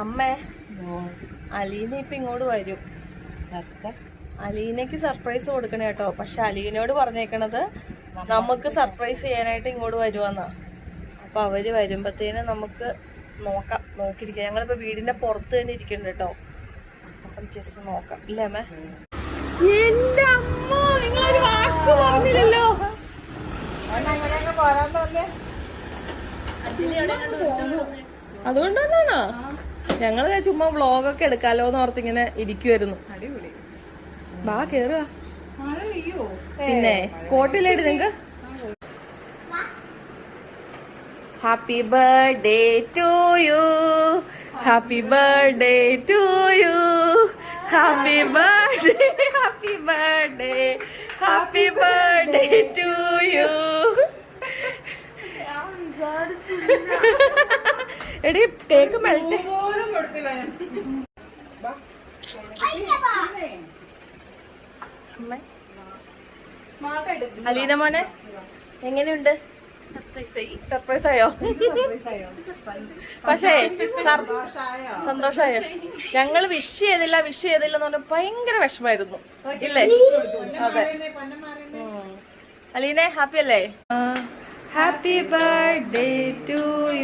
അമ്മേ, അലീന ഇപ്പൊ ഇങ്ങോട്ട് വരും. അലീനക്ക് സർപ്രൈസ് കൊടുക്കണേ കേട്ടോ. പക്ഷെ അലീനോട് പറഞ്ഞേക്കണത് നമുക്ക് സർപ്രൈസ് ചെയ്യാനായിട്ട് ഇങ്ങോട്ട് വരുവാന്നാ. അപ്പൊ അവര് വരുമ്പത്തേനും നമുക്ക് നോക്കാം, നോക്കിയിരിക്കാം. ഞങ്ങളിപ്പോ വീടിന്റെ പുറത്ത് തന്നെ ഇരിക്കുന്നുണ്ട് കേട്ടോ. അപ്പം ജസ്റ്റ് നോക്കാം, ഇല്ലേ അമ്മേ? എന്റെ അമ്മ, നിങ്ങളൊരു വാക്ക് പറഞ്ഞില്ലല്ലോ. അതുകൊണ്ടാണോ? ഞങ്ങള് ചുമ്മാ വ്ളോഗൊക്കെ എടുക്കാലോന്ന് ഓർത്ത് ഇങ്ങനെ ഇരിക്കുവായിരുന്നു. ബാ കേറുക. പിന്നെ കോട്ടില്ലേടി നിങ്ങക്ക്? Happy birthday to you, happy birthday to you, happy birthday, happy birthday, happy birthday to you. എടി കേക്ക് മെൽറ്റ്. അലീന മോനെ എങ്ങനെയുണ്ട്? സർപ്രൈസ് ആയോ? പക്ഷേ സന്തോഷായോ? ഞങ്ങള് വിഷ് ചെയ്തില്ല എന്ന് പറഞ്ഞ ഭയങ്കര വിഷമായിരുന്നു, ഇല്ലേ? അതെ. അലീനെ ഹാപ്പി അല്ലേ? Happy birthday to U.